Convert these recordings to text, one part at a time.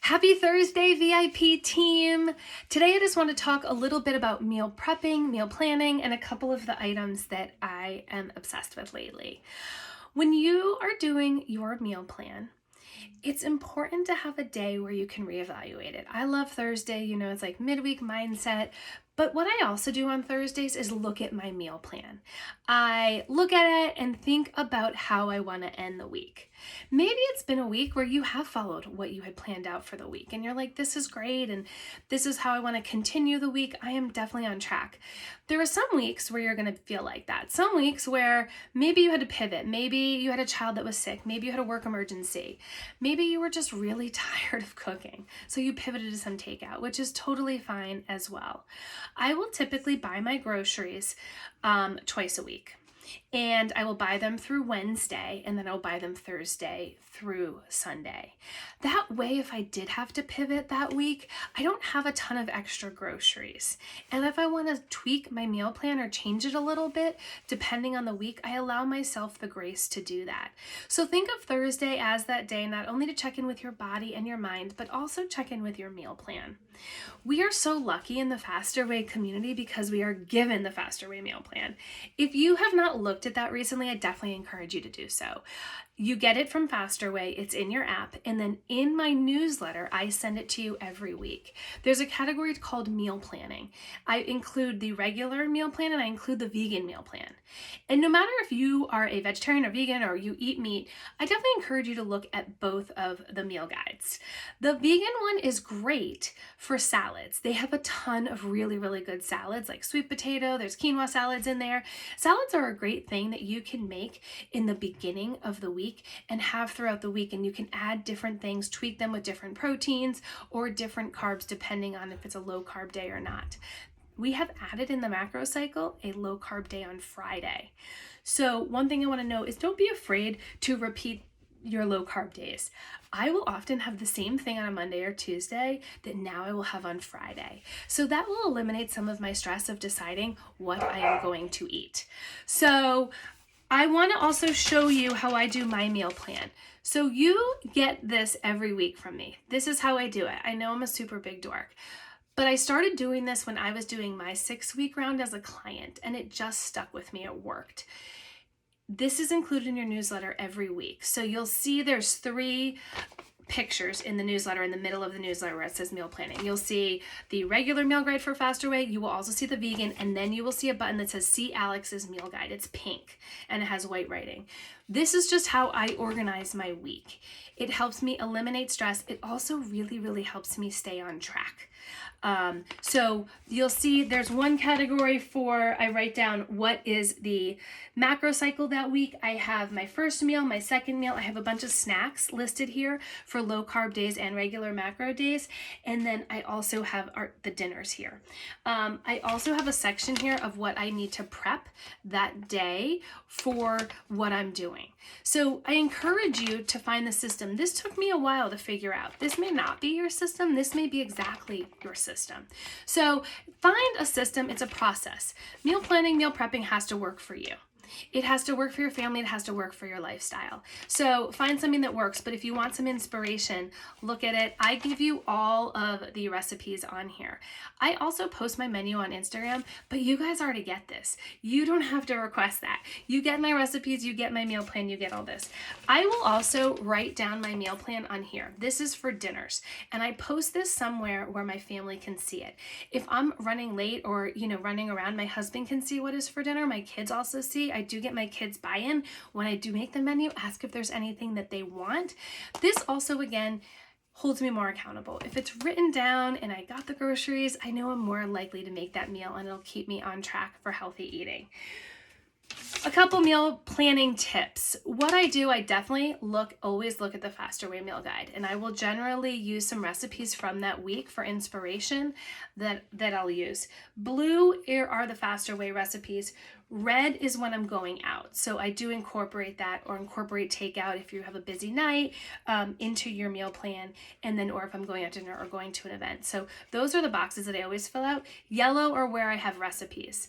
Happy Thursday, VIP team! Today I just want to talk a little bit about meal prepping, meal planning, and a couple of the items that I am obsessed with lately. When you are doing your meal plan, it's important to have a day where you can reevaluate it. I love Thursday, it's like midweek mindset. But what I also do on Thursdays is look at my meal plan. I look at it and think about how I want to end the week. Maybe it's been a week where you have followed what you had planned out for the week and you're like, this is great and this is how I want to continue the week. I am definitely on track. There are some weeks where you're going to feel like that. Some weeks where maybe you had to pivot. Maybe you had a child that was sick. Maybe you had a work emergency. Maybe you were just really tired of cooking. So you pivoted to some takeout, which is totally fine as well. I will typically buy my groceries twice a week. And I will buy them through Wednesday, and then I'll buy them Thursday through Sunday. That way, if I did have to pivot that week, I don't have a ton of extra groceries. And if I want to tweak my meal plan or change it a little bit, depending on the week, I allow myself the grace to do that. So think of Thursday as that day, not only to check in with your body and your mind, but also check in with your meal plan. We are so lucky in the Faster Way community because we are given the Faster Way meal plan. If you have not looked at that recently, I definitely encourage you to do so. You get it from Faster Way, it's in your app, and then in my newsletter, I send it to you every week. There's a category called meal planning. I include the regular meal plan and I include the vegan meal plan. And no matter if you are a vegetarian or vegan or you eat meat, I definitely encourage you to look at both of the meal guides. The vegan one is great for salads. They have a ton of really, really good salads like sweet potato, there's quinoa salads in there. Salads are a great thing that you can make in the beginning of the week and have throughout the week, and you can add different things, tweak them with different proteins or different carbs depending on if it's a low carb day or not. We have added in the macro cycle a low carb day on Friday. So one thing I want to know is don't be afraid to repeat your low carb days. I will often have the same thing on a Monday or Tuesday that now I will have on Friday. So that will eliminate some of my stress of deciding what I am going to eat. So I want to also show you how I do my meal plan. So you get this every week from me. This is how I do it. I know I'm a super big dork, but I started doing this when I was doing my 6-week round as a client, and it just stuck with me. It worked. This is included in your newsletter every week. So you'll see there's 3 pictures in the newsletter in the middle of the newsletter where it says meal planning. You'll see the regular meal guide for Faster Way. You will also see the vegan, and then you will see a button that says see Alex's meal guide. It's pink and it has white writing. This is just how I organize my week. It helps me eliminate stress. It also really, really helps me stay on track. So you'll see there's one category for, I write down what is the macro cycle that week. I have my first meal, my second meal. I have a bunch of snacks listed here for low carb days and regular macro days. And then I also have the dinners here. I also have a section here of what I need to prep that day for what I'm doing. So I encourage you to find the system. This took me a while to figure out. This may not be your system. This may be exactly your system. So find a system. It's a process. Meal planning, meal prepping has to work for you. It has to work for your family. It has to work for your lifestyle. So find something that works. But if you want some inspiration, look at it. I give you all of the recipes on here. I also post my menu on Instagram, but you guys already get this. You don't have to request that. You get my recipes, you get my meal plan, you get all this. I will also write down my meal plan on here. This is for dinners. And I post this somewhere where my family can see it. If I'm running late or, running around, my husband can see what is for dinner. My kids also see. I do get my kids buy-in when I do make the menu, ask if there's anything that they want. This also, again, holds me more accountable. If it's written down and I got the groceries, I know I'm more likely to make that meal and it'll keep me on track for healthy eating. A couple meal planning tips. What I do, I definitely always look at the Faster Way meal guide, and I will generally use some recipes from that week for inspiration that I'll use. Blue are the Faster Way recipes. Red is when I'm going out. So I do incorporate that, or incorporate takeout if you have a busy night, into your meal plan, and then, or if I'm going out to dinner or going to an event. So those are the boxes that I always fill out. Yellow are where I have recipes.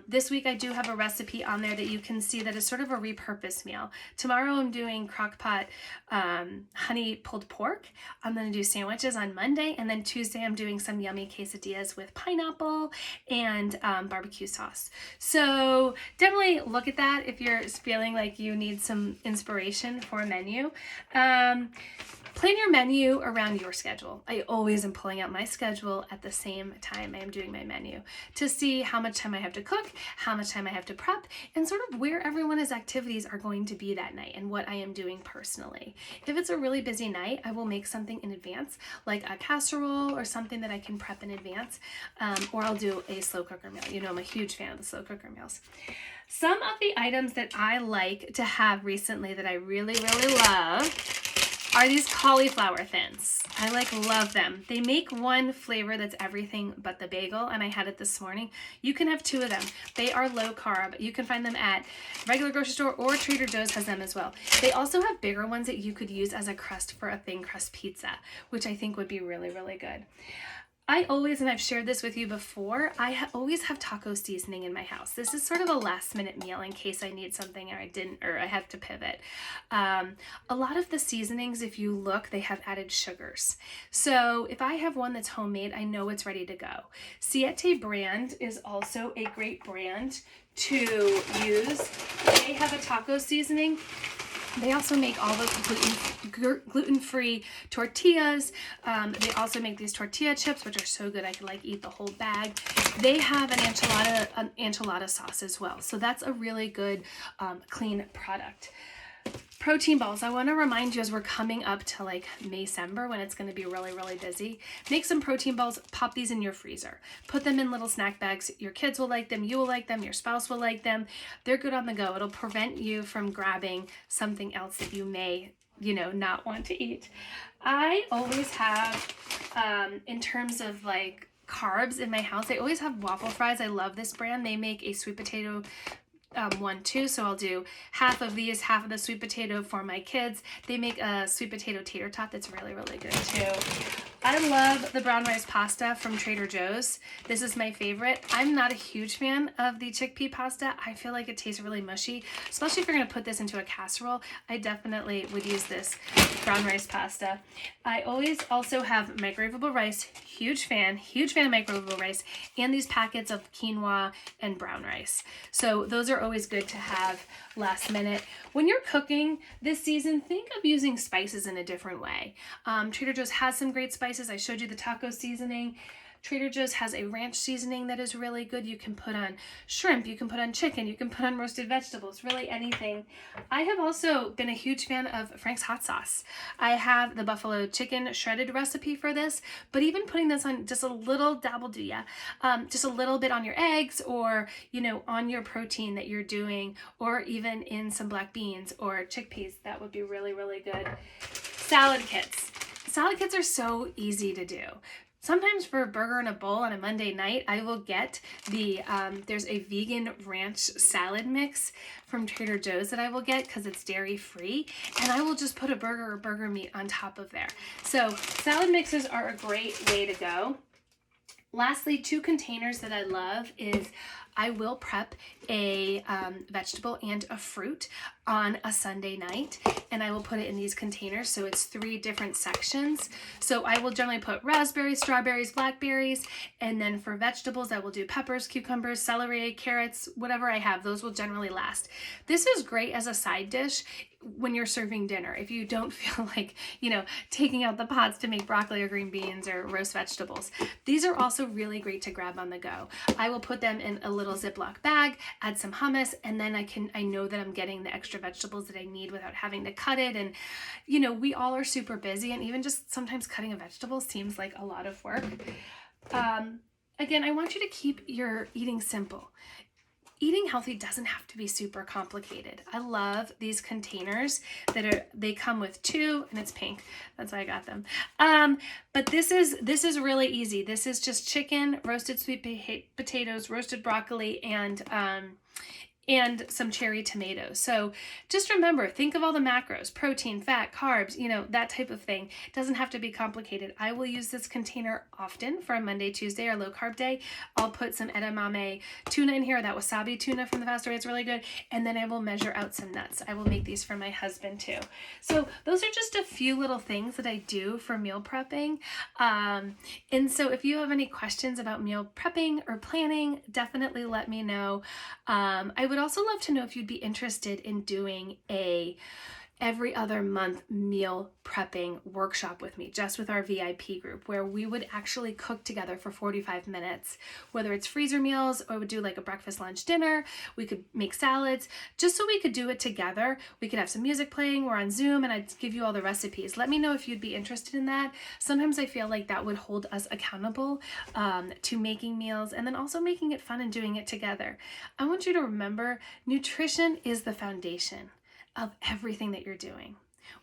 This week I do have a recipe on there that you can see that is sort of a repurposed meal. Tomorrow I'm doing crockpot honey pulled pork. I'm going to do sandwiches on Monday, and then Tuesday I'm doing some yummy quesadillas with pineapple and barbecue sauce. So definitely look at that if you're feeling like you need some inspiration for a menu. Plan your menu around your schedule. I always am pulling out my schedule at the same time I am doing my menu to see how much time I have to cook, how much time I have to prep, and sort of where everyone's activities are going to be that night and what I am doing personally. If it's a really busy night, I will make something in advance, like a casserole or something that I can prep in advance, or I'll do a slow cooker meal. You know, I'm a huge fan of the slow cooker meals. Some of the items that I like to have recently that I really, really love are these cauliflower thins. I love them. They make one flavor that's everything but the bagel, and I had it this morning. You can have two of them. They are low carb. You can find them at regular grocery store, or Trader Joe's has them as well. They also have bigger ones that you could use as a crust for a thin crust pizza, which I think would be really, really good. I always, and I've shared this with you before, I always have taco seasoning in my house. This is sort of a last minute meal in case I need something or I have to pivot. A lot of the seasonings, if you look, they have added sugars. So if I have one that's homemade, I know it's ready to go. Siete brand is also a great brand to use. They have a taco seasoning. They also make all the gluten-free tortillas. They also make these tortilla chips, which are so good I could eat the whole bag. They have an enchilada sauce as well. So that's a really good clean product. Protein balls. I want to remind you, as we're coming up to Maycember, when it's going to be really, really busy, make some protein balls, pop these in your freezer. Put them in little snack bags. Your kids will like them, you will like them, your spouse will like them. They're good on the go. It'll prevent you from grabbing something else that you may, not want to eat. I always have, in terms of carbs in my house, I always have waffle fries. I love this brand. They make a sweet potato one too, so I'll do half of these, half of the sweet potato for my kids. They make a sweet potato tater tot that's really, really good too. I love the brown rice pasta from Trader Joe's. This is my favorite. I'm not a huge fan of the chickpea pasta. I feel like it tastes really mushy, especially if you're going to put this into a casserole. I definitely would use this brown rice pasta. I always also have microwavable rice. Huge fan of microwavable rice, and these packets of quinoa and brown rice. So those are always good to have last minute. When you're cooking this season, think of using spices in a different way. Trader Joe's has some great spices. I showed you the taco seasoning. Trader Joe's has a ranch seasoning that is really good. You can put on shrimp, you can put on chicken, you can put on roasted vegetables, really anything. I have also been a huge fan of Frank's hot sauce. I have the buffalo chicken shredded recipe for this, but even putting this on just a little dabble just a little bit on your eggs, or on your protein that you're doing, or even in some black beans or chickpeas, that would be really, really good. Salad kits. Salad kits are so easy to do. Sometimes for a burger and a bowl on a Monday night, I will get there's a vegan ranch salad mix from Trader Joe's that I will get because it's dairy free, and I will just put a burger or burger meat on top of there. So salad mixes are a great way to go. Lastly, two containers that I love is I will prep a vegetable and a fruit on a Sunday night, and I will put it in these containers. So it's 3 different sections. So I will generally put raspberries, strawberries, blackberries, and then for vegetables, I will do peppers, cucumbers, celery, carrots, whatever I have. Those will generally last. This is great as a side dish when you're serving dinner, if you don't feel like, taking out the pots to make broccoli or green beans or roast vegetables. These are also really great to grab on the go. I will put them in a little Ziploc bag, add some hummus, and then I know that I'm getting the extra vegetables that I need without having to cut it. And, we all are super busy, and even just sometimes cutting a vegetable seems like a lot of work. Again, I want you to keep your eating simple. eating healthy doesn't have to be super complicated. I love these containers they come with 2, and it's pink. That's why I got them. But this is really easy. This is just chicken, roasted sweet potatoes, roasted broccoli, and some cherry tomatoes. So just remember, think of all the macros: protein, fat, carbs, that type of thing. It doesn't have to be complicated. I will use this container often for a Monday, Tuesday, or low carb day. I'll put some edamame tuna in here, that wasabi tuna from the fast way. It's really good. And then I will measure out some nuts. I will make these for my husband too. So those are just a few little things that I do for meal prepping. And so if you have any questions about meal prepping or planning, definitely let me know. I would also love to know if you'd be interested in doing a every other month meal prepping workshop with me, just with our VIP group, where we would actually cook together for 45 minutes, whether it's freezer meals or we do like a breakfast, lunch, dinner. We could make salads, just so we could do it together. We could have some music playing. We're on Zoom and I'd give you all the recipes. Let me know if you'd be interested in that. Sometimes I feel like that would hold us accountable to making meals, and then also making it fun and doing it together. I want you to remember, nutrition is the foundation of everything that you're doing.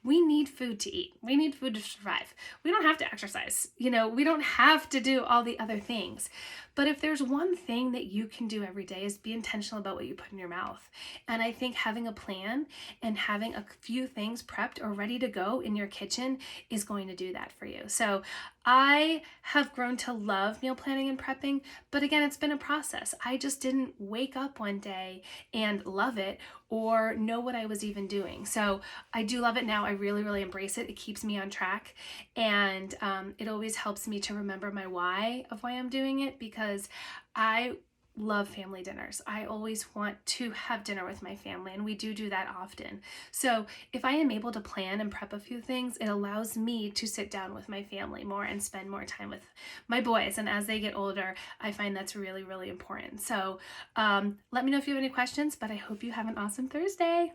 We need food to eat. We need food to survive. We don't have to exercise. We don't have to do all the other things. But if there's one thing that you can do every day, is be intentional about what you put in your mouth. And I think having a plan and having a few things prepped or ready to go in your kitchen is going to do that for you. So I have grown to love meal planning and prepping, but again, it's been a process. I just didn't wake up one day and love it or know what I was even doing. So I do love it now. I really, really embrace it. It keeps me on track. And it always helps me to remember my why of why I'm doing it, because I love family dinners. I always want to have dinner with my family, and we do that often. So if I am able to plan and prep a few things, it allows me to sit down with my family more and spend more time with my boys. And as they get older, I find that's really, really important. So let me know if you have any questions, but I hope you have an awesome Thursday.